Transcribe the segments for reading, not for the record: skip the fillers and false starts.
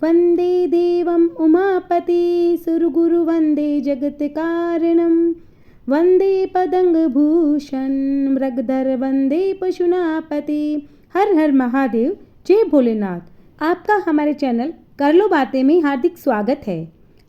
वंदे देवम उमापति सुरगुरु वंदे जगत्कारणम वंदे पदंग भूषण मृगधर वंदे पशुनापति। हर हर महादेव, जय भोलेनाथ। आपका हमारे चैनल कर लो बातें में हार्दिक स्वागत है।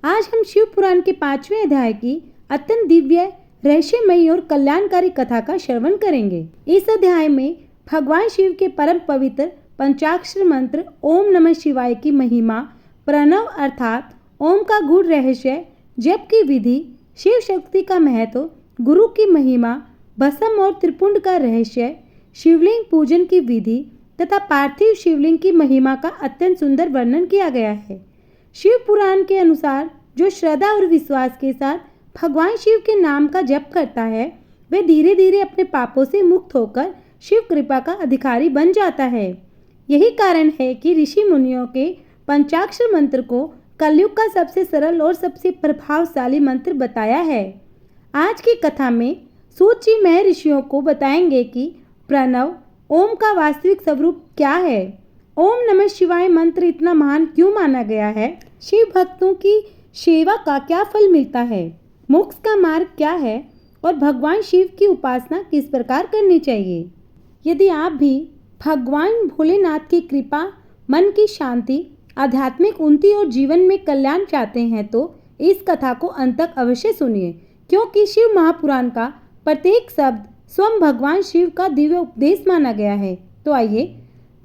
आज हम शिव पुराण के 5वें अध्याय की अत्यंत दिव्य, रहस्यमयी और कल्याणकारी कथा का श्रवण करेंगे। इस अध्याय में भगवान शिव के परम पवित्र पंचाक्षर मंत्र ओम नमः शिवाय की महिमा, प्रणव अर्थात ओम का गूढ़ रहस्य, जप की विधि, शिव शक्ति का महत्व, गुरु की महिमा, भस्म और त्रिपुंड का रहस्य, शिवलिंग पूजन की विधि तथा पार्थिव शिवलिंग की महिमा का अत्यंत सुंदर वर्णन किया गया है। शिव पुराण के अनुसार जो श्रद्धा और विश्वास के साथ भगवान शिव के नाम का जप करता है, वह धीरे धीरे अपने पापों से मुक्त होकर शिव कृपा का अधिकारी बन जाता है। यही कारण है कि ऋषि मुनियों के पंचाक्षर मंत्र को कलयुग का सबसे सरल और सबसे प्रभावशाली मंत्र बताया है। आज की कथा में सूत जी महर्षियों को बताएंगे कि प्रणव ओम का वास्तविक स्वरूप क्या है, ओम नमः शिवाय मंत्र इतना महान क्यों माना गया है, शिव भक्तों की सेवा का क्या फल मिलता है, मोक्ष का मार्ग क्या है और भगवान शिव की उपासना किस प्रकार करनी चाहिए। यदि आप भी भगवान भोलेनाथ की कृपा, मन की शांति, आध्यात्मिक उन्नति और जीवन में कल्याण चाहते हैं तो इस कथा को अंत तक अवश्य सुनिए, क्योंकि शिव महापुराण का प्रत्येक शब्द स्वयं भगवान शिव का दिव्य उपदेश माना गया है। तो आइए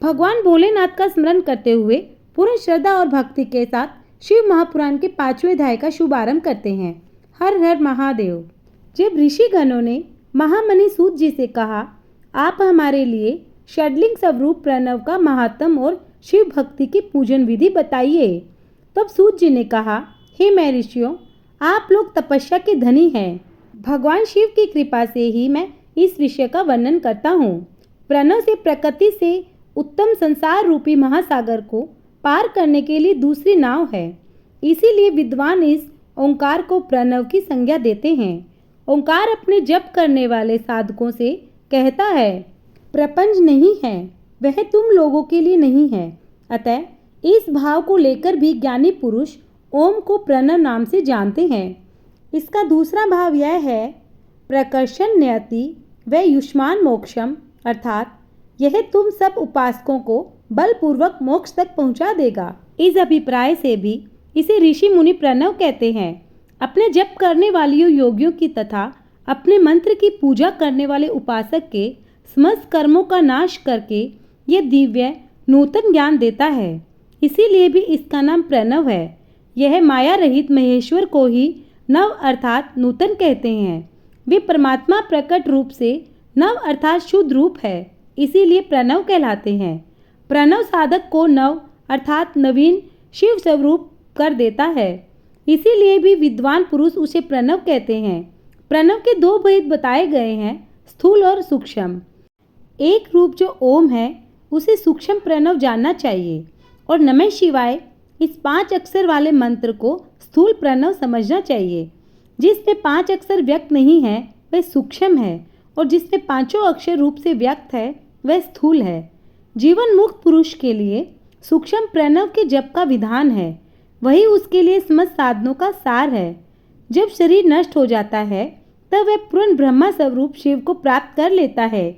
भगवान भोलेनाथ का स्मरण करते हुए पूर्ण श्रद्धा और भक्ति के साथ शिव महापुराण के 5वें अध्याय का शुभारंभ करते हैं। हर हर महादेव। जब ऋषि गणों ने महामनि सूत जी से कहा, आप हमारे लिए षडलिंग स्वरूप प्रणव का महात्म और शिव भक्ति की पूजन विधि बताइए, तब सूत जी ने कहा, हे महर्षियों, आप लोग तपस्या के धनी हैं। भगवान शिव की कृपा से ही मैं इस विषय का वर्णन करता हूँ। प्रणव से प्रकृति से उत्तम संसार रूपी महासागर को पार करने के लिए दूसरी नाव है। इसीलिए विद्वान इस ओंकार को प्रणव की संज्ञा देते हैं। ओंकार अपने जप करने वाले साधकों से कहता है, प्रपंच नहीं है, वह तुम लोगों के लिए नहीं है। अतः इस भाव को लेकर भी ज्ञानी पुरुष ओम को प्रणव नाम से जानते हैं। इसका दूसरा भाव यह है, प्रकर्षण न्यति व युष्मान मोक्षम, अर्थात यह तुम सब उपासकों को बलपूर्वक मोक्ष तक पहुंचा देगा। इस अभिप्राय से भी इसे ऋषि मुनि प्रणव कहते हैं। अपने जप करने वाले योगियों की तथा अपने मंत्र की पूजा करने वाले उपासक के समस्त कर्मों का नाश करके यह दिव्य नूतन ज्ञान देता है। इसीलिए भी इसका नाम प्रणव है। यह माया रहित महेश्वर को ही नव अर्थात नूतन कहते हैं। वे परमात्मा प्रकट रूप से नव अर्थात शुद्ध रूप है, इसीलिए प्रणव कहलाते हैं। प्रणव साधक को नव अर्थात नवीन शिव स्वरूप कर देता है, इसीलिए भी विद्वान पुरुष उसे प्रणव कहते हैं। प्रणव के दो भेद बताए गए हैं, स्थूल और सूक्ष्म। एक रूप जो ओम है उसे सूक्ष्म प्रणव जानना चाहिए और नमः शिवाय इस 5 अक्षर वाले मंत्र को स्थूल प्रणव समझना चाहिए। जिसमें 5 अक्षर व्यक्त नहीं है वह सूक्ष्म है और जिसमें 5 अक्षर रूप से व्यक्त है वह स्थूल है। जीवन मुक्त पुरुष के लिए सूक्ष्म प्रणव के जप का विधान है, वही उसके लिए समस्त साधनों का सार है। जब शरीर नष्ट हो जाता है तब वह पूर्ण ब्रह्मा स्वरूप शिव को प्राप्त कर लेता है।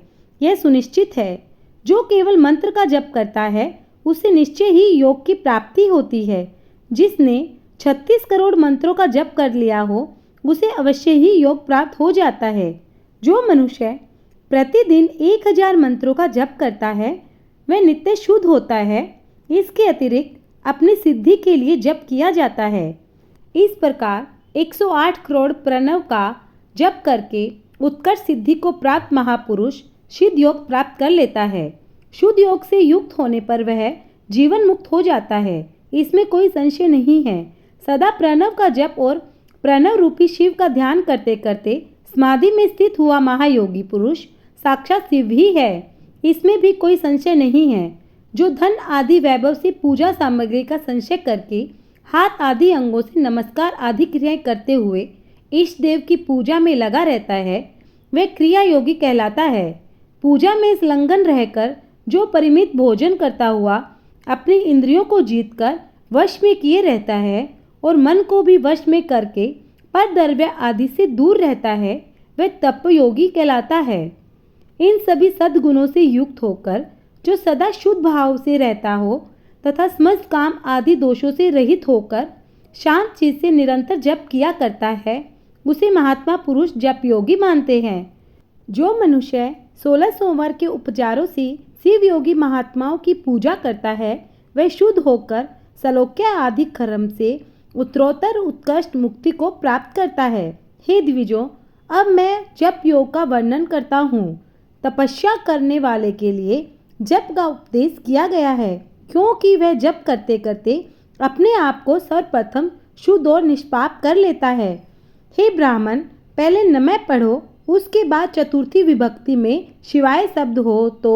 यह सुनिश्चित है। जो केवल मंत्र का जप करता है उसे निश्चय ही योग की प्राप्ति होती है। जिसने 36 करोड़ मंत्रों का जप कर लिया हो उसे अवश्य ही योग प्राप्त हो जाता है। जो मनुष्य प्रतिदिन 1000 मंत्रों का जप करता है वह नित्य शुद्ध होता है। इसके अतिरिक्त अपनी सिद्धि के लिए जप किया जाता है। इस प्रकार 108 करोड़ प्रणव का जप करके उत्कर्ष सिद्धि को प्राप्त महापुरुष शुद्ध योग प्राप्त कर लेता है। शुद्ध योग से युक्त होने पर वह जीवन मुक्त हो जाता है, इसमें कोई संशय नहीं है। सदा प्रणव का जप और प्रणव रूपी शिव का ध्यान करते करते समाधि में स्थित हुआ महायोगी पुरुष साक्षात शिव ही है, इसमें भी कोई संशय नहीं है। जो धन आदि वैभव से पूजा सामग्री का संचय करके हाथ आदि अंगों से नमस्कार आदि क्रियाएं करते हुए इष्ट देव की पूजा में लगा रहता है वह क्रिया योगी कहलाता है। पूजा में संलग्न रहकर जो परिमित भोजन करता हुआ अपनी इंद्रियों को जीतकर वश में किए रहता है और मन को भी वश में करके पर द्रव्य आदि से दूर रहता है, वह तपयोगी कहलाता है। इन सभी सद्गुणों से युक्त होकर जो सदा शुद्ध भाव से रहता हो तथा समस्त काम आदि दोषों से रहित होकर शांत चित्त से निरंतर जप किया करता है, उसे महात्मा पुरुष जप योगी मानते हैं। जो मनुष्य 16 सोमवार के उपचारों से शिव योगी महात्माओं की पूजा करता है, वह शुद्ध होकर सलोक्य आदि कर्म से उत्तरोत्तर उत्कृष्ट मुक्ति को प्राप्त करता है। हे द्विजों, अब मैं जप योग का वर्णन करता हूँ। तपस्या करने वाले के लिए जप का उपदेश किया गया है, क्योंकि वह जप करते करते अपने आप को सर्वप्रथम शुद्ध और निष्पाप कर लेता है। हे ब्राह्मण, पहले नमः पढ़ो, उसके बाद चतुर्थी विभक्ति में शिवाय शब्द हो तो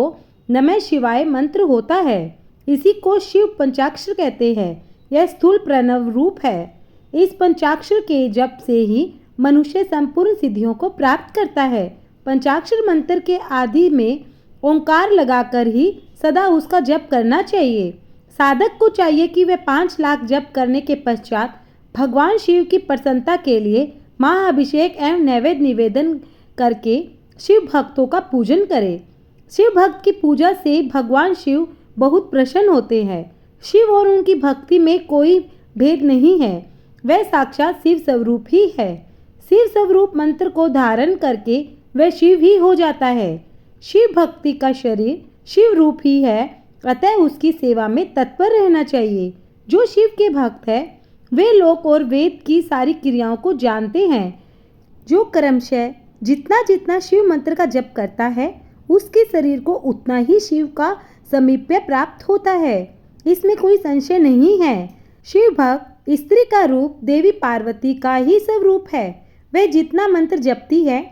नमः शिवाय मंत्र होता है। इसी को शिव पंचाक्षर कहते हैं। यह स्थूल प्रणव रूप है। इस पंचाक्षर के जप से ही मनुष्य संपूर्ण सिद्धियों को प्राप्त करता है। पंचाक्षर मंत्र के आदि में ओंकार लगाकर ही सदा उसका जप करना चाहिए। साधक को चाहिए कि वह 5 लाख जप करने के पश्चात भगवान शिव की प्रसन्नता के लिए महाअभिषेक एवं नैवेद्य निवेदन करके शिव भक्तों का पूजन करे। शिव भक्त की पूजा से भगवान शिव बहुत प्रसन्न होते हैं। शिव और उनकी भक्ति में कोई भेद नहीं है, वह साक्षात शिव स्वरूप ही है। शिव स्वरूप मंत्र को धारण करके वह शिव ही हो जाता है। शिव भक्ति का शरीर शिव रूप ही है, अतः उसकी सेवा में तत्पर रहना चाहिए। जो शिव के भक्त है वे लोक और वेद की सारी क्रियाओं को जानते हैं। जो क्रमशः जितना जितना शिव मंत्र का जप करता है, उसके शरीर को उतना ही शिव का समीप्य प्राप्त होता है, इसमें कोई संशय नहीं है। शिव भक्त स्त्री का रूप देवी पार्वती का ही स्वरूप है। वह जितना मंत्र जपती है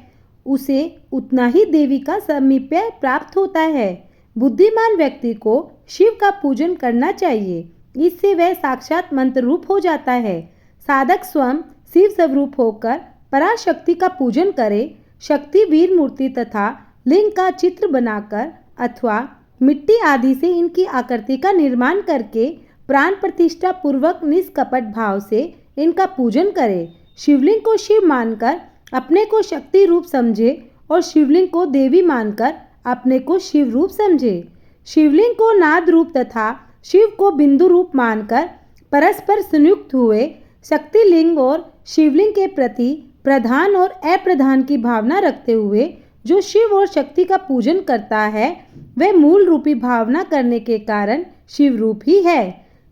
उसे उतना ही देवी का समीप्य प्राप्त होता है। बुद्धिमान व्यक्ति को शिव का पूजन करना चाहिए, इससे वह साक्षात मंत्र रूप हो जाता है। साधक स्वयं शिव स्वरूप होकर पराशक्ति का पूजन करे। शक्ति वीर मूर्ति तथा लिंग का चित्र बनाकर अथवा मिट्टी आदि से इनकी आकृति का निर्माण करके प्राण प्रतिष्ठा पूर्वक निष्कपट भाव से इनका पूजन करे। शिवलिंग को शिव मानकर अपने को शक्ति रूप समझे और शिवलिंग को देवी मानकर अपने को शिव रूप समझे। शिवलिंग को नाद रूप तथा शिव को बिंदु रूप मानकर परस्पर संयुक्त हुए शक्ति लिंग और शिवलिंग के प्रति प्रधान और अप्रधान की भावना रखते हुए जो शिव और शक्ति का पूजन करता है, वह मूल रूपी भावना करने के कारण शिव रूप ही है।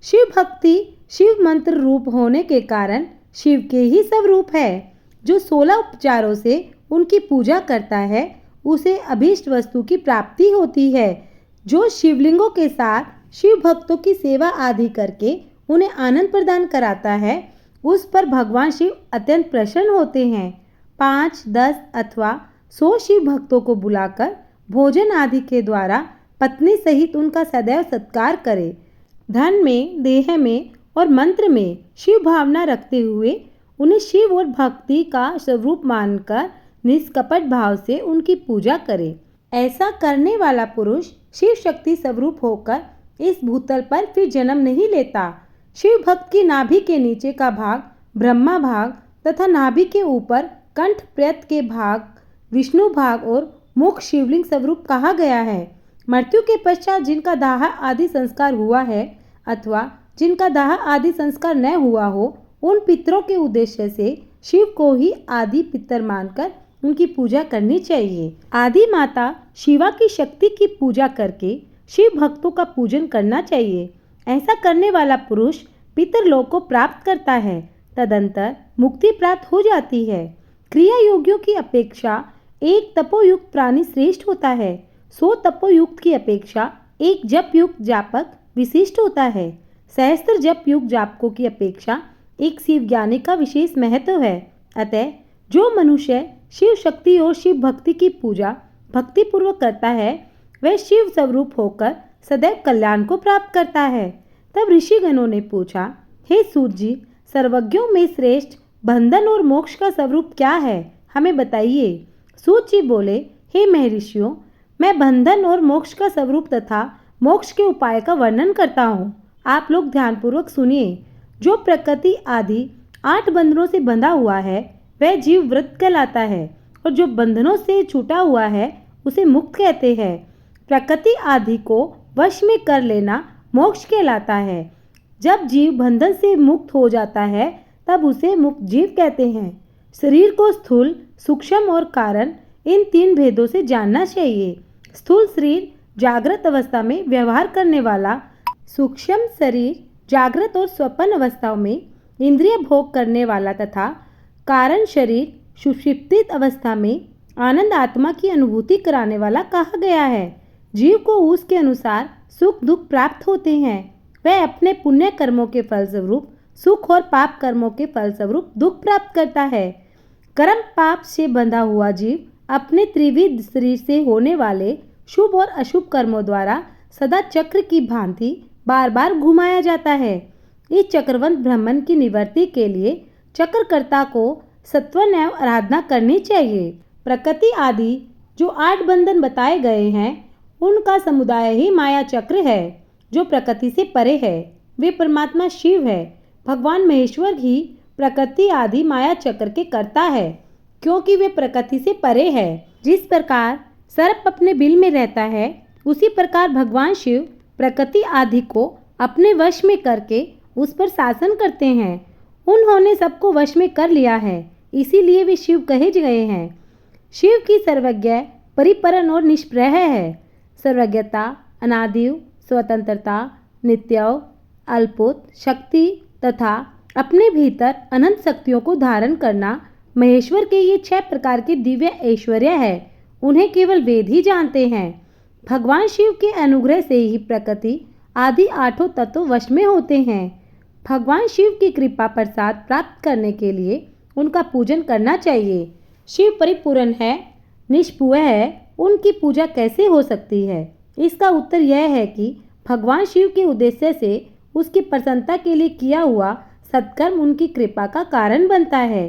शिव भक्ति शिव मंत्र रूप होने के कारण शिव के ही स्वरूप है। जो 16 उपचारों से उनकी पूजा करता है, उसे अभीष्ट वस्तु की प्राप्ति होती है। जो शिवलिंगों के साथ शिव भक्तों की सेवा आदि करके उन्हें आनंद प्रदान कराता है, उस पर भगवान शिव अत्यंत प्रसन्न होते हैं। 5, 10 अथवा 100 शिव भक्तों को बुलाकर भोजन आदि के द्वारा पत्नी सहित उनका सदैव सत्कार करे। धन में, देह में और मंत्र में शिव भावना रखते हुए उन्हें शिव और भक्ति का स्वरूप मानकर निष्कपट भाव से उनकी पूजा करे। ऐसा करने वाला पुरुष शिव शक्ति स्वरूप होकर इस भूतल पर फिर जन्म नहीं लेता। शिव भक्त की नाभि के नीचे का भाग ब्रह्मा भाग तथा नाभि के ऊपर कंठ प्रयत के भाग विष्णु भाग और मुख शिवलिंग स्वरूप कहा गया है। मृत्यु के पश्चात जिनका दाह आदि संस्कार हुआ है अथवा जिनका दाह आदि संस्कार न हुआ हो, उन पितरों के उद्देश्य से शिव को ही आदि पितर मानकर उनकी पूजा करनी चाहिए। आदि माता शिवा की शक्ति की पूजा करके शिव भक्तों का पूजन करना चाहिए। ऐसा करने वाला पुरुष पितरलोक को प्राप्त करता है, तदंतर मुक्ति प्राप्त हो जाती है। क्रिया योगियों की अपेक्षा एक तपोयुक्त प्राणी श्रेष्ठ होता है। 100 तपोयुक्त की अपेक्षा एक जप युक्त जापक विशिष्ट होता है। सहस्त्र जप युक्त जापकों की अपेक्षा एक शिव ज्ञानी का विशेष महत्व है। अतः जो मनुष्य शिव शक्ति और शिव भक्ति की पूजा भक्ति पूर्वक करता है, वह शिव स्वरूप होकर सदैव कल्याण को प्राप्त करता है। तब ऋषिगणों ने पूछा, हे सूत जी, सर्वज्ञों में श्रेष्ठ बंधन और मोक्ष का स्वरूप क्या है, हमें बताइए। सूत जी बोले, हे महर्षियों, मैं बंधन और मोक्ष का स्वरूप तथा मोक्ष के उपाय का वर्णन करता हूँ। आप लोग ध्यानपूर्वक सुनिए। जो प्रकृति आदि 8 बंधनों से बंधा हुआ है वह जीव व्रत कहलाता है, और जो बंधनों से छूटा हुआ है उसे मुक्त कहते हैं। प्रकृति आदि को वश में कर लेना मोक्ष कहलाता है। जब जीव बंधन से मुक्त हो जाता है तब उसे मुक्त जीव कहते हैं। शरीर को स्थूल, सूक्ष्म और कारण, इन 3 भेदों से जानना चाहिए। स्थूल शरीर जागृत अवस्था में व्यवहार करने वाला, सूक्ष्म शरीर जागृत और स्वप्न अवस्थाओं में इंद्रिय भोग करने वाला तथा कारण शरीर सुषुप्त अवस्था में आनंद आत्मा की अनुभूति कराने वाला कहा गया है। जीव को उसके अनुसार सुख दुख प्राप्त होते हैं। वह अपने पुण्य कर्मों के फलस्वरूप सुख और पाप कर्मों के फलस्वरूप दुख प्राप्त करता है। कर्म पाप से बंधा हुआ जीव अपने त्रिविध शरीर से होने वाले शुभ और अशुभ कर्मों द्वारा सदा चक्र की भांति बार बार घुमाया जाता है। इस चक्रवंत भ्रमण की निवृत्ति के लिए चक्रकर्ता को सत्वन्याय आराधना करनी चाहिए। प्रकृति आदि जो 8 बंधन बताए गए हैं उनका समुदाय ही माया चक्र है, जो प्रकृति से परे है। वे परमात्मा शिव है। भगवान महेश्वर ही प्रकृति आदि माया चक्र के कर्ता है, क्योंकि वे प्रकृति से परे है। जिस प्रकार सर्प अपने बिल में रहता है, उसी प्रकार भगवान शिव प्रकृति आदि को अपने वश में करके उस पर शासन करते हैं। उन्होंने सबको वश में कर लिया है, इसीलिए वे शिव कहे गए हैं। शिव की सर्वज्ञ, परिपूर्ण और निष्प्रह है। सर्वज्ञता, अनादिव, स्वतंत्रता, नित्य, अल्पोत शक्ति तथा अपने भीतर अनंत शक्तियों को धारण करना महेश्वर के ये 6 प्रकार के दिव्य ऐश्वर्य है। उन्हें केवल वेद ही जानते हैं। भगवान शिव के अनुग्रह से ही प्रकृति आदि 8 तत्व वश में होते हैं। भगवान शिव की कृपा प्रसाद प्राप्त करने के लिए उनका पूजन करना चाहिए। शिव परिपूर्ण है, निष्पुय है, उनकी पूजा कैसे हो सकती है? इसका उत्तर यह है कि भगवान शिव के उद्देश्य से उसकी प्रसन्नता के लिए किया हुआ सत्कर्म उनकी कृपा का कारण बनता है।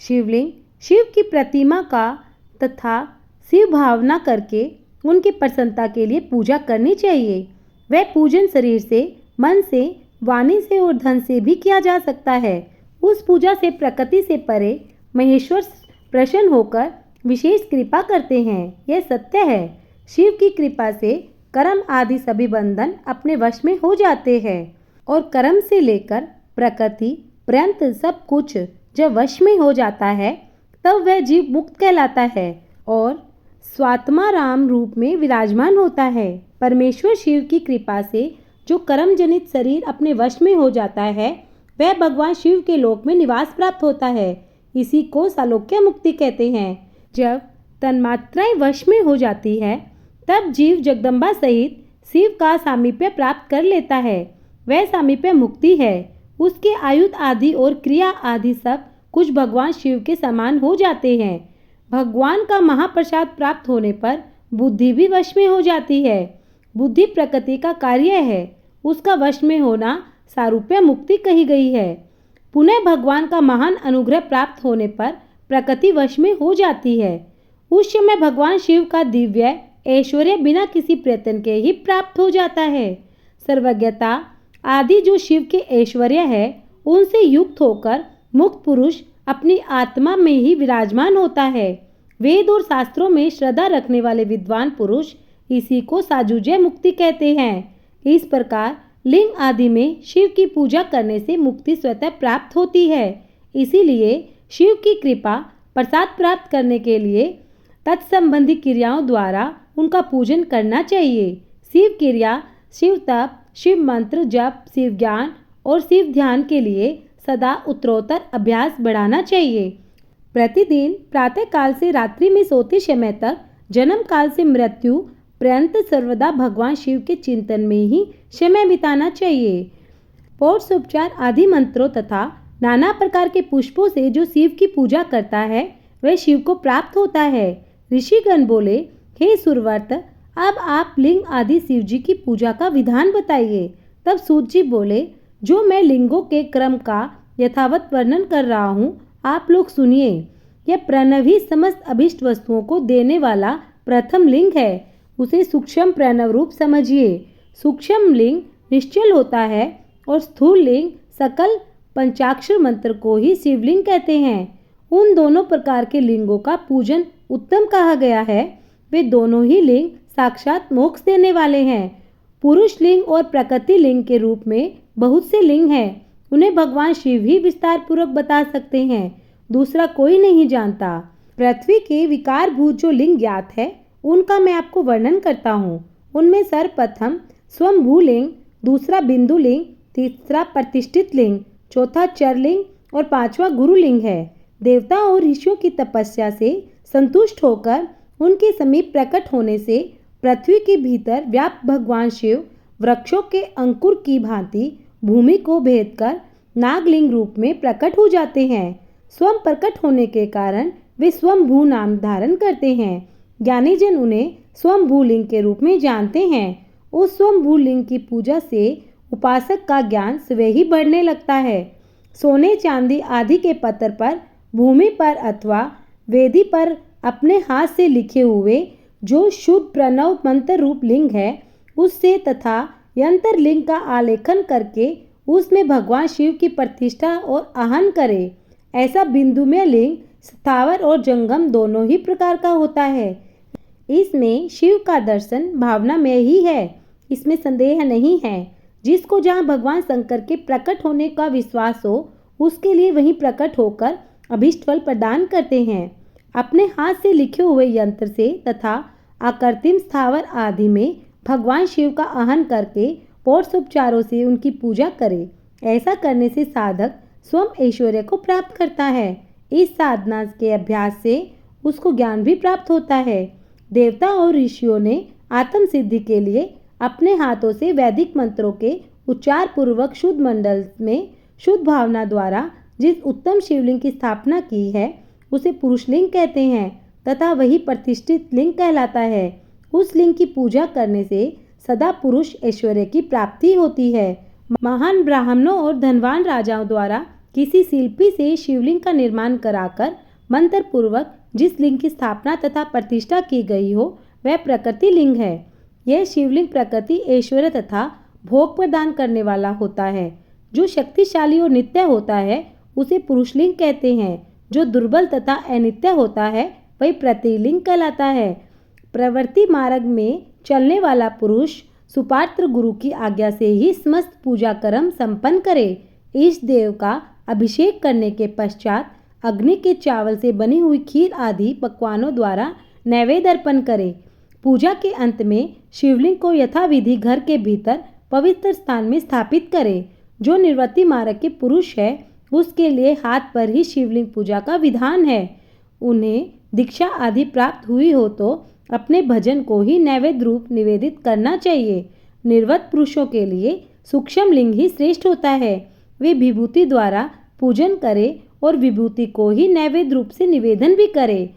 शिवलिंग, शिव की प्रतिमा का तथा शिव भावना करके उनकी प्रसन्नता के लिए पूजा करनी चाहिए। वह पूजन शरीर से, मन से, वाणी से और धन से भी किया जा सकता है। उस पूजा से प्रकृति से परे महेश्वर प्रसन्न होकर विशेष कृपा करते हैं। यह सत्य है। शिव की कृपा से कर्म आदि सभी बंधन अपने वश में हो जाते हैं, और कर्म से लेकर प्रकृति पर्यंत सब कुछ जब वश में हो जाता है तब वह जीव मुक्त कहलाता है और स्वात्माराम रूप में विराजमान होता है। परमेश्वर शिव की कृपा से जो कर्म जनित शरीर अपने वश में हो जाता है वह भगवान शिव के लोक में निवास प्राप्त होता है। इसी को सालोक्य मुक्ति कहते हैं। जब तन्मात्राएं वश में हो जाती है तब जीव जगदम्बा सहित शिव का सामीप्य प्राप्त कर लेता है। वह सामीप्य मुक्ति है। उसके आयुध आदि और क्रिया आदि सब कुछ भगवान शिव के समान हो जाते हैं। भगवान का महाप्रसाद प्राप्त होने पर बुद्धि भी वश में हो जाती है। बुद्धि प्रकृति का कार्य है, उसका वश में होना सारूप्य मुक्ति कही गई है। पुनः भगवान का महान अनुग्रह प्राप्त होने पर प्रकृति वश में हो जाती है। उस समय भगवान शिव का दिव्य ऐश्वर्य बिना किसी प्रयत्न के ही प्राप्त हो जाता है। सर्वज्ञता आदि जो शिव के ऐश्वर्य है उनसे युक्त होकर मुक्त पुरुष अपनी आत्मा में ही विराजमान होता है। वेद और शास्त्रों में श्रद्धा रखने वाले विद्वान पुरुष इसी को साजुज्य मुक्ति कहते हैं। इस प्रकार लिंग आदि में शिव की पूजा करने से मुक्ति स्वतः प्राप्त होती है। इसीलिए शिव की कृपा प्रसाद प्राप्त करने के लिए तत्संबंधी क्रियाओं द्वारा उनका पूजन करना चाहिए। शिव क्रिया, शिव तप, शिव मंत्र जप, शिव ज्ञान और शिव ध्यान के लिए सदा उत्तरोत्तर अभ्यास बढ़ाना चाहिए। प्रतिदिन प्रातः काल से रात्रि में सोते समय तक, जन्म काल से मृत्यु पर्यंत सर्वदा भगवान शिव के चिंतन में ही समय बिताना चाहिए। पौरुषोपचार आदि मंत्रों तथा नाना प्रकार के पुष्पों से जो शिव की पूजा करता है वह शिव को प्राप्त होता है। ऋषिगण बोले, हे सुरवर्त, अब आप लिंग आदि शिव जी की पूजा का विधान बताइए। तब सूत जी बोले, जो मैं लिंगों के क्रम का यथावत वर्णन कर रहा हूँ, आप लोग सुनिए। यह प्रणव ही समस्त अभिष्ट वस्तुओं को देने वाला प्रथम लिंग है। उसे सूक्ष्म प्रणव रूप समझिए। सूक्ष्म लिंग निश्चल होता है और स्थूल लिंग सकल पंचाक्षर मंत्र को ही शिवलिंग कहते हैं। उन दोनों प्रकार के लिंगों का पूजन उत्तम कहा गया है। वे दोनों ही लिंग साक्षात मोक्ष देने वाले हैं। पुरुष लिंग और प्रकृति लिंग के रूप में बहुत से लिंग हैं। उन्हें भगवान शिव ही विस्तार पूर्वक बता सकते हैं, दूसरा कोई नहीं जानता। पृथ्वी के विकारभूत जो लिंग ज्ञात है उनका मैं आपको वर्णन करता हूँ। उनमें सर्वप्रथम स्वयंभू लिंग, दूसरा बिंदु लिंग, तीसरा प्रतिष्ठित लिंग, चौथा चरलिंग और पांचवा गुरु लिंग है। देवताओं और ऋषियों की तपस्या से संतुष्ट होकर उनके समीप प्रकट होने से पृथ्वी के भीतर व्याप्त भगवान शिव वृक्षों के अंकुर की भांति भूमि को भेद कर नागलिंग रूप में प्रकट हो जाते हैं। स्वयं प्रकट होने के कारण वे स्वयंभू नाम धारण करते हैं। ज्ञानी जन उन्हें स्वयंभू लिंग के रूप में जानते हैं। उस स्वयंभू लिंग की पूजा से उपासक का ज्ञान स्वयं ही बढ़ने लगता है। सोने चांदी आदि के पत्थर पर, भूमि पर अथवा वेदी पर अपने हाथ से लिखे हुए जो शुद्ध प्रणव मंत्र रूप लिंग है उससे तथा यंत्र लिंग का आलेखन करके उसमें भगवान शिव की प्रतिष्ठा और आहन करे। ऐसा बिंदुमय लिंग स्थावर और जंगम दोनों ही प्रकार का होता है। इसमें शिव का दर्शन भावना में ही है, इसमें संदेह नहीं है। जिसको जहाँ भगवान शंकर के प्रकट होने का विश्वास हो उसके लिए वहीं प्रकट होकर अभीष्ट फल प्रदान करते हैं। अपने हाथ से लिखे हुए यंत्र से तथा आकृतिम स्थावर आदि में भगवान शिव का आहन करके पौरुषोपचारों से उनकी पूजा करे। ऐसा करने से साधक स्वयं ऐश्वर्य को प्राप्त करता है। इस साधना के अभ्यास से उसको ज्ञान भी प्राप्त होता है। देवता और ऋषियों ने आत्म सिद्धि के लिए अपने हाथों से वैदिक मंत्रों के उच्चार पूर्वक शुद्ध मंडल में शुद्ध भावना द्वारा जिस उत्तम शिवलिंग की स्थापना की है उसे पुरुष लिंग कहते हैं तथा वही प्रतिष्ठित लिंग कहलाता है। उस लिंग की पूजा करने से सदा पुरुष ऐश्वर्य की प्राप्ति होती है। महान ब्राह्मणों और धनवान राजाओं द्वारा किसी शिल्पी से शिवलिंग का निर्माण कराकर मंत्र पूर्वक जिस लिंग की स्थापना तथा प्रतिष्ठा की गई हो वह प्रकृति लिंग है। यह शिवलिंग प्रकृति ऐश्वर्य तथा भोग प्रदान करने वाला होता है। जो शक्तिशाली और नित्य होता है उसे पुरुष लिंग कहते हैं। जो दुर्बल तथा अनित्य होता है वही प्रतिलिंग कहलाता है। प्रवृत्ति मार्ग में चलने वाला पुरुष सुपात्र गुरु की आज्ञा से ही समस्त पूजा कर्म संपन्न करे। इष्ट देव का अभिषेक करने के पश्चात अग्नि के चावल से बनी हुई खीर आदि पकवानों द्वारा नैवेद्य अर्पण करे। पूजा के अंत में शिवलिंग को यथाविधि घर के भीतर पवित्र स्थान में स्थापित करे। जो निवृत्ति मार्ग के पुरुष है उसके लिए हाथ पर ही शिवलिंग पूजा का विधान है। उन्हें दीक्षा आदि प्राप्त हुई हो तो अपने भजन को ही नैवेद्य रूप निवेदित करना चाहिए। निर्वत पुरुषों के लिए सूक्ष्म लिंग ही श्रेष्ठ होता है। वे विभूति द्वारा पूजन करे और विभूति को ही नैवेद्य रूप से निवेदन भी करे।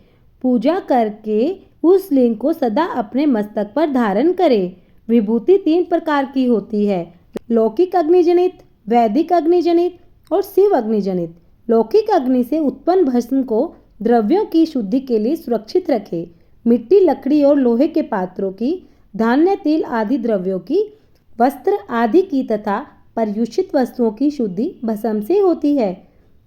पूजा करके उस लिंग को सदा अपने मस्तक पर धारण करे। विभूति 3 प्रकार की होती है, लौकिक अग्निजनित, वैदिक अग्निजनित और शिव अग्निजनित। लौकिक अग्नि से उत्पन्न भस्म को द्रव्यों की शुद्धि के लिए सुरक्षित रखे। मिट्टी, लकड़ी और लोहे के पात्रों की, धान्य, तेल आदि द्रव्यों की, वस्त्र आदि की तथा पर्युषित वस्तुओं की शुद्धि भस्म से होती है।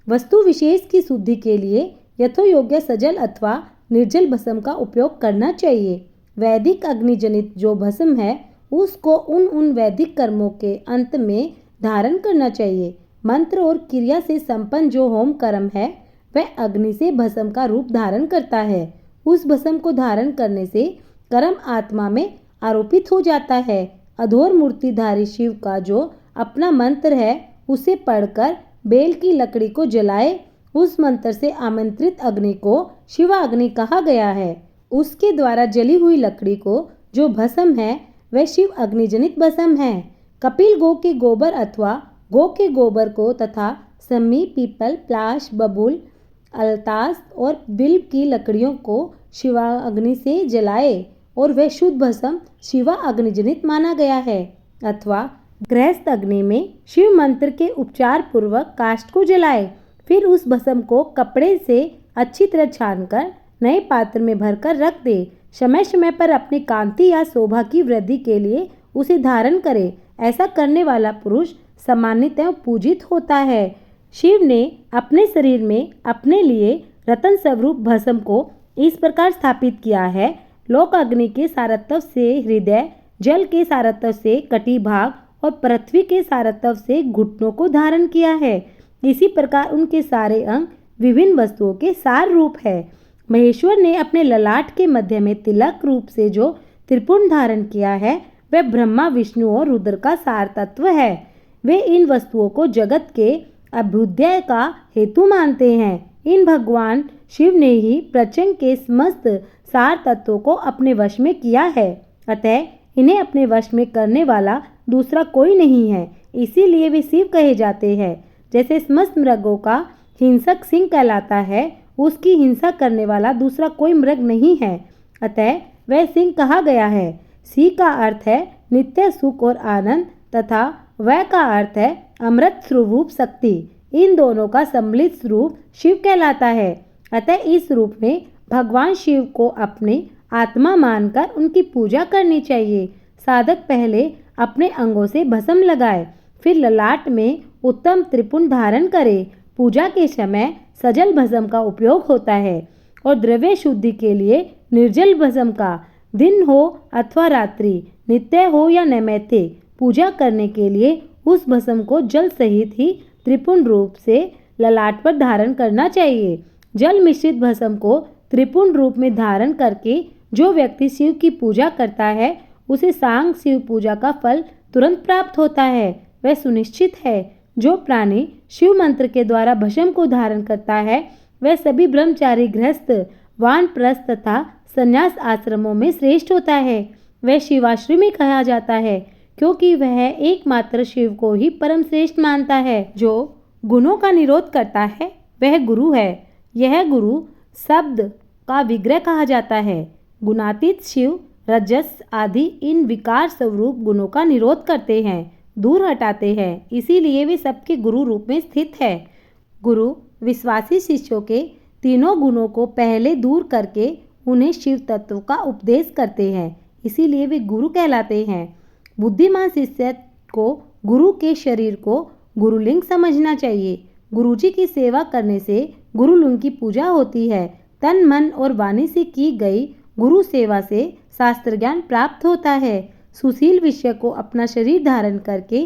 वस्तु विशेष की शुद्धि के लिए यथोयोग्य सजल अथवा निर्जल भस्म का उपयोग करना चाहिए। वैदिक अग्निजनित जो भस्म है उसको उन वैदिक कर्मों के अंत में धारण करना चाहिए। मंत्र और क्रिया से संपन्न जो होम कर्म है वह अग्नि से भस्म का रूप धारण करता है। उस भस्म को धारण करने से कर्म आत्मा में आरोपित हो जाता है। अधोर मूर्तिधारी शिव का जो अपना मंत्र है उसे पढ़कर बेल की लकड़ी को जलाए। उस मंत्र से आमंत्रित अग्नि को शिवाग्नि कहा गया है। उसके द्वारा जली हुई लकड़ी को जो भस्म है वह शिव अग्निजनित भस्म है। कपिल गो के गोबर अथवा गो के गोबर को तथा सम्मी, पीपल, प्लाश, बबूल, अलतास और बिल्व की लकड़ियों को शिवाग्नि से जलाए और वह शुद्ध भस्म शिवा अग्निजनित माना गया है। अथवा गृहस्थ अग्नि में शिव मंत्र के उपचार पूर्वक काष्ठ को जलाए, फिर उस भस्म को कपड़े से अच्छी तरह छानकर नए पात्र में भरकर रख दे। समय समय पर अपनी कांति या शोभा की वृद्धि के लिए उसे धारण करे। ऐसा करने वाला पुरुष सम्मानित पूजित होता है। शिव ने अपने शरीर में अपने लिए रतन स्वरूप भस्म को इस प्रकार स्थापित किया है। लोक अग्नि के सारत्व से हृदय, जल के सारत्व से कटिभाग और पृथ्वी के सारत्व से घुटनों को धारण किया है। इसी प्रकार उनके सारे अंग विभिन्न वस्तुओं के सार रूप है। महेश्वर ने अपने ललाट के मध्य में तिलक रूप से जो त्रिपुंड धारण किया है वह ब्रह्मा, विष्णु और रुद्र का सार तत्व है। वे इन वस्तुओं को जगत के अभ्युदय का हेतु मानते हैं। इन भगवान शिव ने ही प्रचंड के समस्त सार तत्वों को अपने वश में किया है, अतः इन्हें अपने वश में करने वाला दूसरा कोई नहीं है, इसीलिए वे शिव कहे जाते हैं। जैसे समस्त मृगों का हिंसक सिंह कहलाता है, उसकी हिंसा करने वाला दूसरा कोई मृग नहीं है, अतः वह सिंह कहा गया है। सी का अर्थ है नित्य सुख और आनंद तथा वह का अर्थ है अमृत स्वरूप शक्ति। इन दोनों का सम्मिलित स्वरूप शिव कहलाता है, अतः इस रूप में भगवान शिव को अपने आत्मा मानकर उनकी पूजा करनी चाहिए। साधक पहले अपने अंगों से भस्म लगाए, फिर ललाट में उत्तम त्रिपुंड धारण करे। पूजा के समय सजल भस्म का उपयोग होता है और द्रव्य शुद्धि के लिए निर्जल भस्म का। दिन हो अथवा रात्रि, नित्य हो या नैमित्तिक, पूजा करने के लिए उस भस्म को जल सहित ही त्रिपुंड रूप से ललाट पर धारण करना चाहिए। जल मिश्रित भस्म को त्रिपुंड रूप में धारण करके जो व्यक्ति शिव की पूजा करता है उसे सांग शिव पूजा का फल तुरंत प्राप्त होता है। वह सुनिश्चित है। जो प्राणी शिव मंत्र के द्वारा भस्म को धारण करता है वह सभी ब्रह्मचारी, गृहस्थ, वानप्रस्थ तथा संन्यास आश्रमों में श्रेष्ठ होता है। वह शिवाश्रमी कहा जाता है क्योंकि वह एकमात्र शिव को ही परम श्रेष्ठ मानता है। जो गुणों का निरोध करता है वह गुरु है। यह गुरु शब्द का विग्रह कहा जाता है। गुणातीत शिव रजस आदि इन विकार स्वरूप गुणों का निरोध करते हैं, दूर हटाते हैं, इसीलिए वे सबके गुरु रूप में स्थित है। गुरु विश्वासी शिष्यों के तीनों गुणों को पहले दूर करके उन्हें शिव तत्व का उपदेश करते हैं, इसीलिए वे गुरु कहलाते हैं। बुद्धिमान शिष्य को गुरु के शरीर को गुरुलिंग समझना चाहिए। गुरुजी की सेवा करने से गुरुलिंग की पूजा होती है। तन, मन और वाणी से की गई गुरु सेवा से शास्त्र ज्ञान प्राप्त होता है। सुशील विषय को अपना शरीर धारण करके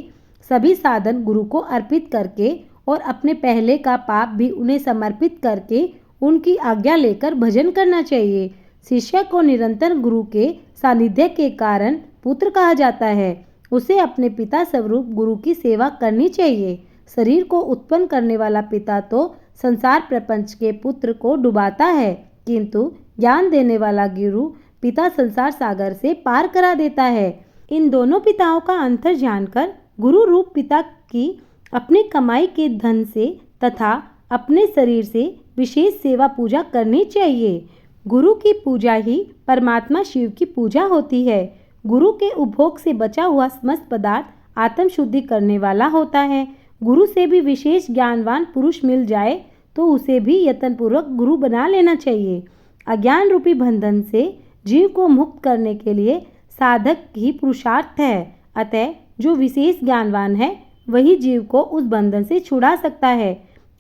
सभी साधन गुरु को अर्पित करके और अपने पहले का पाप भी उन्हें समर्पित करके उनकी आज्ञा लेकर भजन करना चाहिए। शिष्य को निरंतर गुरु के सानिध्य के कारण पुत्र कहा जाता है। उसे अपने पिता स्वरूप गुरु की सेवा करनी चाहिए। शरीर को उत्पन्न करने वाला पिता तो संसार प्रपंच के पुत्र को डुबाता है, किंतु ज्ञान देने वाला गुरु पिता संसार सागर से पार करा देता है। इन दोनों पिताओं का अंतर जानकर गुरु रूप पिता की अपनी कमाई के धन से तथा अपने शरीर से विशेष सेवा पूजा करनी चाहिए। गुरु की पूजा ही परमात्मा शिव की पूजा होती है। गुरु के उपभोग से बचा हुआ समस्त पदार्थ आत्म शुद्धि करने वाला होता है। गुरु से भी विशेष ज्ञानवान पुरुष मिल जाए तो उसे भी यत्नपूर्वक गुरु बना लेना चाहिए। अज्ञान रूपी बंधन से जीव को मुक्त करने के लिए साधक ही पुरुषार्थ है, अतः जो विशेष ज्ञानवान है वही जीव को उस बंधन से छुड़ा सकता है।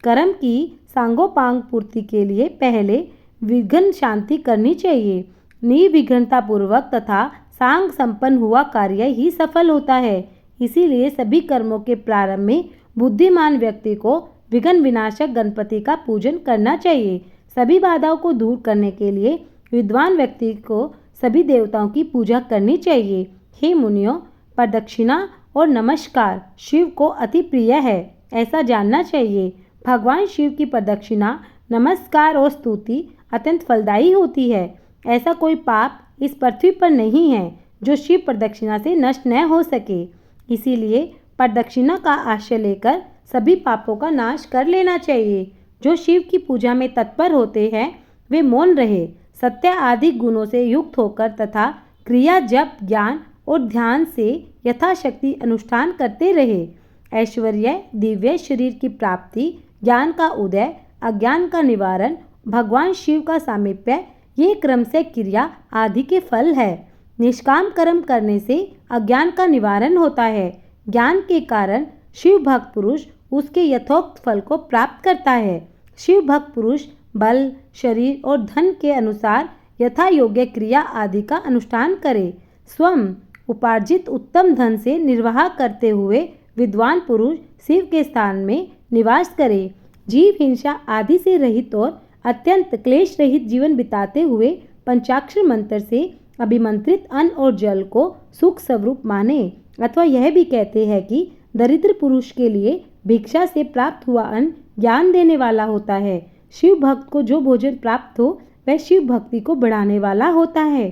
कर्म की सांगोपांग पूर्ति के लिए पहले विघ्न शांति करनी चाहिए। निर्विघ्नता पूर्वक तथा सांग संपन्न हुआ कार्य ही सफल होता है। इसीलिए सभी कर्मों के प्रारंभ में बुद्धिमान व्यक्ति को विघ्न विनाशक गणपति का पूजन करना चाहिए। सभी बाधाओं को दूर करने के लिए विद्वान व्यक्ति को सभी देवताओं की पूजा करनी चाहिए। हे मुनियों, प्रदक्षिणा और नमस्कार शिव को अति प्रिय है, ऐसा जानना चाहिए। भगवान शिव की प्रदक्षिणा, नमस्कार और स्तुति अत्यंत फलदायी होती है। ऐसा कोई पाप इस पृथ्वी पर नहीं है जो शिव प्रदक्षिणा से नष्ट न हो सके। इसीलिए प्रदक्षिणा का आश्रय लेकर सभी पापों का नाश कर लेना चाहिए। जो शिव की पूजा में तत्पर होते हैं वे मौन रहे, सत्य आदि गुणों से युक्त होकर तथा क्रिया, जप, ज्ञान और ध्यान से यथाशक्ति अनुष्ठान करते रहे। ऐश्वर्य, दिव्य शरीर की प्राप्ति, ज्ञान का उदय, अज्ञान का निवारण, भगवान शिव का सामीप्य, ये क्रम से क्रिया आदि के फल है। निष्काम कर्म करने से अज्ञान का निवारण होता है। ज्ञान के कारण शिव भक्त पुरुष उसके यथोक्त फल को प्राप्त करता है। शिव भक्त पुरुष बल, शरीर और धन के अनुसार यथा योग्य क्रिया आदि का अनुष्ठान करे। स्वयं उपार्जित उत्तम धन से निर्वाह करते हुए विद्वान पुरुष शिव के स्थान में निवास करे। जीव हिंसा आदि से रहित और अत्यंत क्लेश रहित जीवन बिताते हुए पंचाक्षर मंत्र से अभिमंत्रित अन्न और जल को सुख स्वरूप माने। अथवा यह भी कहते हैं कि दरिद्र पुरुष के लिए भिक्षा से प्राप्त हुआ अन्न ज्ञान देने वाला होता है। शिव भक्त को जो भोजन प्राप्त हो वह शिव भक्ति को बढ़ाने वाला होता है।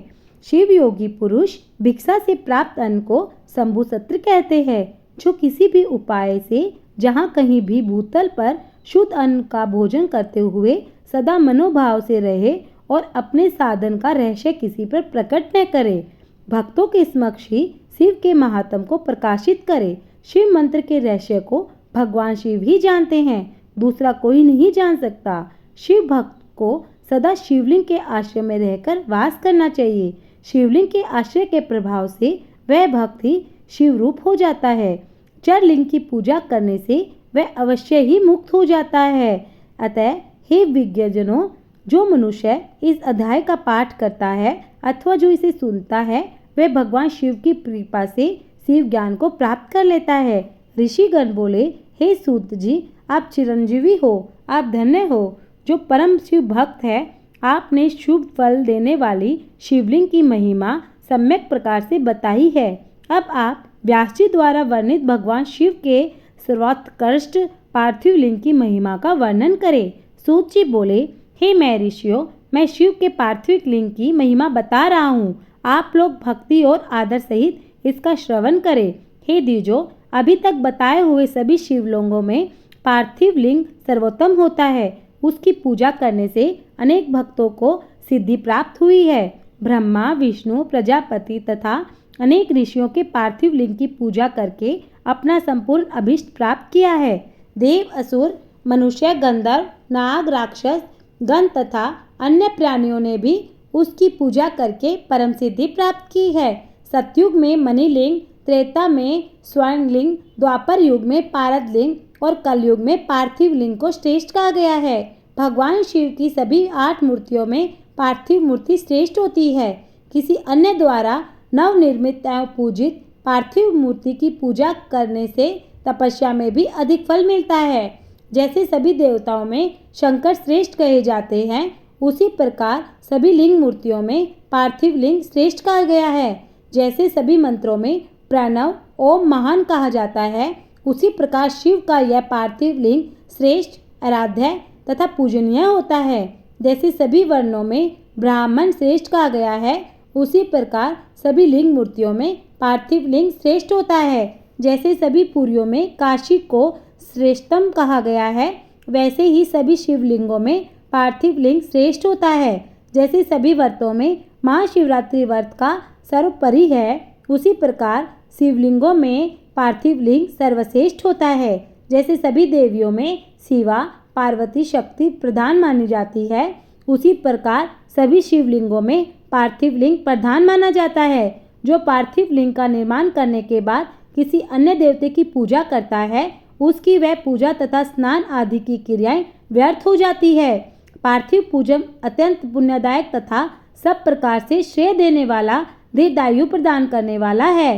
शिव योगी पुरुष भिक्षा से प्राप्त अन्न को शंभुसत्र कहते हैं, जो किसी भी उपाय से जहाँ कहीं भी भूतल पर शुद्ध अन्न का भोजन करते हुए सदा मनोभाव से रहे और अपने साधन का रहस्य किसी पर प्रकट न करे। भक्तों के समक्ष ही शिव के महात्म को प्रकाशित करे। शिव मंत्र के रहस्य को भगवान शिव ही जानते हैं, दूसरा कोई नहीं जान सकता। शिव भक्त को सदा शिवलिंग के आश्रय में रहकर वास करना चाहिए। शिवलिंग के आश्रय के प्रभाव से वह भक्त ही शिव रूप हो जाता है। जड़ लिंग की पूजा करने से वह अवश्य ही मुक्त हो जाता है। अतः हे विज्ञजनों, जो मनुष्य इस अध्याय का पाठ करता है अथवा जो इसे सुनता है वह भगवान शिव की कृपा से शिव ज्ञान को प्राप्त कर लेता है। ऋषिगण बोले, हे सूत जी, आप चिरंजीवी हो, आप धन्य हो। जो परम शिव भक्त है, आपने शुभ फल देने वाली शिवलिंग की महिमा सम्यक प्रकार से बताई है। अब आप व्यास जी द्वारा वर्णित भगवान शिव के सर्वोत्कृष्ट पार्थिव लिंग की महिमा का वर्णन करें। सूत जी बोले, हे मैं ऋषियों, मैं शिव के पार्थिव लिंग की महिमा बता रहा हूँ। आप लोग भक्ति और आदर सहित इसका श्रवण करें। हे द्विजों, अभी तक बताए हुए सभी शिवलिंगों में पार्थिव लिंग सर्वोत्तम होता है। उसकी पूजा करने से अनेक भक्तों को सिद्धि प्राप्त हुई है। ब्रह्मा, विष्णु, प्रजापति तथा अनेक ऋषियों के पार्थिव लिंग की पूजा करके अपना संपूर्ण अभिष्ट प्राप्त किया है। देव, असुर, मनुष्य, गंधर्व, नाग, राक्षस, गण तथा अन्य प्राणियों ने भी उसकी पूजा करके परम सिद्धि प्राप्त की है। सतयुग में मणिलिंग, त्रेता में स्वर्णलिंग, द्वापर युग में पारद लिंग और कलयुग में पार्थिव लिंग को श्रेष्ठ कहा गया है। भगवान शिव की सभी 8 मूर्तियों में पार्थिव मूर्ति श्रेष्ठ होती है। किसी अन्य द्वारा नवनिर्मित एवं पूजित पार्थिव मूर्ति की पूजा करने से तपस्या में भी अधिक फल मिलता है। जैसे सभी देवताओं में शंकर श्रेष्ठ कहे जाते हैं, उसी प्रकार सभी लिंग मूर्तियों में पार्थिव लिंग श्रेष्ठ कहा गया है। जैसे सभी मंत्रों में प्रणव ओम महान कहा जाता है, उसी प्रकार शिव का यह पार्थिव लिंग श्रेष्ठ, आराध्य तथा पूजनीय होता है। जैसे सभी वर्णों में ब्राह्मण श्रेष्ठ कहा गया है, उसी प्रकार सभी लिंग मूर्तियों में पार्थिव लिंग श्रेष्ठ होता है। जैसे सभी पुरियों में काशी को श्रेष्ठतम कहा गया है, वैसे ही सभी शिवलिंगों में पार्थिव लिंग श्रेष्ठ होता है। जैसे सभी व्रतों में महाशिवरात्रि व्रत का सर्वोपरि है, उसी प्रकार शिवलिंगों में पार्थिव लिंग सर्वश्रेष्ठ होता है। जैसे सभी देवियों में शिवा, पार्वती शक्ति प्रधान मानी जाती है, उसी प्रकार सभी शिवलिंगों में पार्थिव लिंग प्रधान माना जाता है। जो पार्थिव लिंग का निर्माण करने के बाद किसी अन्य देवते की पूजा करता है, उसकी वह पूजा तथा स्नान आदि की क्रियाएं व्यर्थ हो जाती है। पार्थिव पूजन अत्यंत पुण्यदायक तथा सब प्रकार से श्रेय देने वाला, दीर्घायु प्रदान करने वाला है।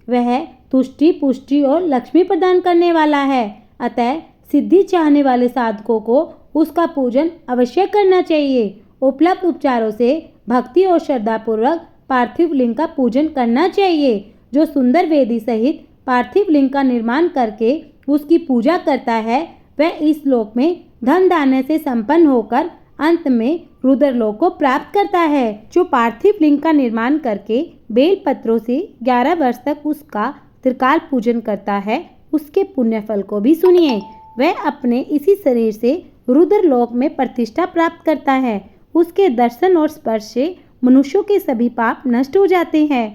वह तुष्टि, पुष्टि और लक्ष्मी प्रदान करने वाला है। अतः सिद्धि चाहने वाले साधकों को उसका पूजन अवश्य करना चाहिए। उपलब्ध उपचारों से भक्ति और श्रद्धा पूर्वक पार्थिव लिंग का पूजन करना चाहिए। जो सुंदर वेदी सहित पार्थिव लिंग का निर्माण करके उसकी पूजा करता है, वह इस लोक में धन धान्य से संपन्न होकर अंत में रुद्रलोक को प्राप्त करता है। जो पार्थिव लिंग का निर्माण करके बेल पत्रों से 11 वर्ष तक उसका त्रिकाल पूजन करता है, उसके पुण्य फल को भी सुनिए। वह अपने इसी शरीर से रुद्रलोक में प्रतिष्ठा प्राप्त करता है। उसके दर्शन और स्पर्श से मनुष्यों के सभी पाप नष्ट हो जाते हैं।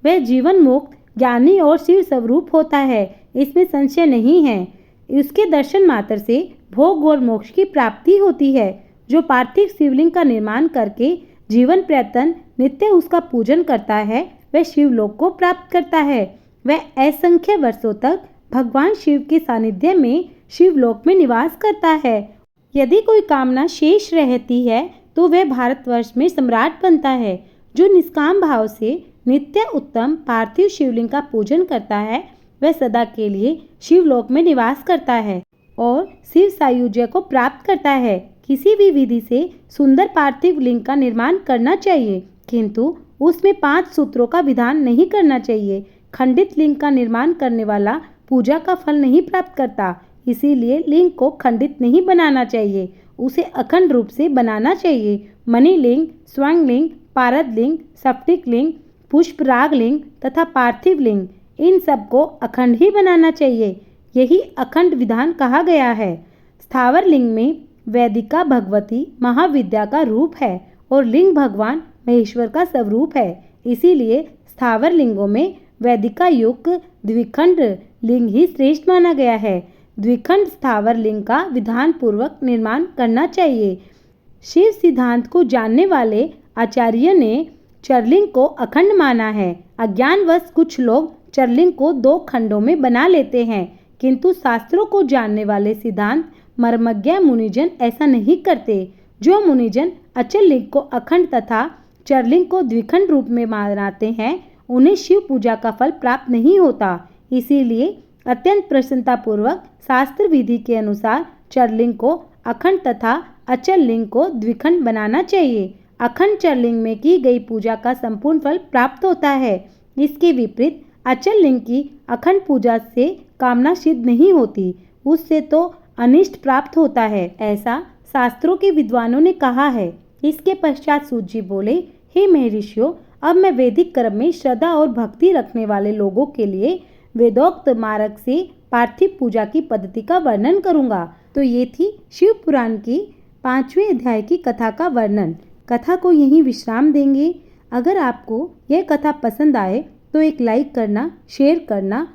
वह जीवन मुक्त, ज्ञानी और शिव स्वरूप होता है, इसमें संशय नहीं है। उसके दर्शन मात्र से भोग और मोक्ष की प्राप्ति होती है। जो पार्थिव शिवलिंग का निर्माण करके जीवन प्रयत्न नित्य उसका पूजन करता है, वह शिवलोक को प्राप्त करता है। वह असंख्य वर्षों तक भगवान शिव के सानिध्य में शिवलोक में निवास करता है। यदि कोई कामना शेष रहती है तो वह भारतवर्ष में सम्राट बनता है। जो निष्काम भाव से नित्य उत्तम पार्थिव शिवलिंग का पूजन करता है वह सदा के लिए शिवलोक में निवास करता है और शिव सायुज्य को प्राप्त करता है। किसी भी विधि से सुंदर पार्थिव लिंग का निर्माण करना चाहिए, किंतु उसमें 5 सूत्रों का विधान नहीं करना चाहिए। खंडित लिंग का निर्माण करने वाला पूजा का फल नहीं प्राप्त करता, इसीलिए लिंग को खंडित नहीं बनाना चाहिए, उसे अखंड रूप से बनाना चाहिए। मणिलिंग, स्वयंलिंग, पारद लिंग, स्फटिक लिंग, पुष्पराग लिंग तथा पार्थिव लिंग, इन सबको अखंड ही बनाना चाहिए। यही अखंड विधान कहा गया है। स्थावर लिंग में वैदिका भगवती महाविद्या का रूप है और लिंग भगवान महेश्वर का स्वरूप है, इसीलिए स्थावर लिंगों में वैदिका युक्त द्विखंड लिंग ही श्रेष्ठ माना गया है। द्विखंड स्थावर लिंग का विधान पूर्वक निर्माण करना चाहिए। शिव सिद्धांत को जानने वाले आचार्य ने चरलिंग को अखंड माना है। अज्ञानवश कुछ लोग चरलिंग को 2 खंडों में बना लेते हैं, किंतु शास्त्रों को जानने वाले सिद्धांत मर्मज्ञ मुनिजन ऐसा नहीं करते। जो मुनिजन अचल लिंग को अखंड तथा चरलिंग को द्विखंड रूप में मानते हैं उन्हें शिव पूजा का फल प्राप्त नहीं होता। इसीलिए अत्यंत प्रसन्नतापूर्वक शास्त्र विधि के अनुसार चरलिंग को अखंड तथा अचल लिंग को द्विखंड बनाना चाहिए। अखंड चरलिंग में की गई पूजा का संपूर्ण फल प्राप्त होता है। इसके विपरीत अचल लिंग की अखंड पूजा से कामना सिद्ध नहीं होती, उससे तो अनिष्ट प्राप्त होता है, ऐसा शास्त्रों के विद्वानों ने कहा है। इसके पश्चात सूत जी बोले, हे महर्षियों, अब मैं वैदिक कर्म में श्रद्धा और भक्ति रखने वाले लोगों के लिए वेदोक्त मार्ग से पार्थिव पूजा की पद्धति का वर्णन करूंगा। तो ये थी शिव पुराण की 5वें अध्याय की कथा का वर्णन। कथा को यहीं विश्राम देंगे। अगर आपको यह कथा पसंद आए तो एक लाइक करना, शेयर करना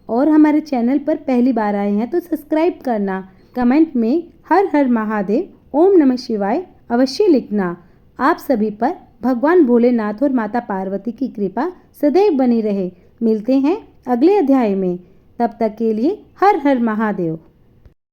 और हमारे चैनल पर पहली बार आए हैं तो सब्सक्राइब करना। कमेंट में हर हर महादेव, ओम नमः शिवाय अवश्य लिखना। आप सभी पर भगवान भोलेनाथ और माता पार्वती की कृपा सदैव बनी रहे। मिलते हैं अगले अध्याय में, तब तक के लिए हर हर महादेव।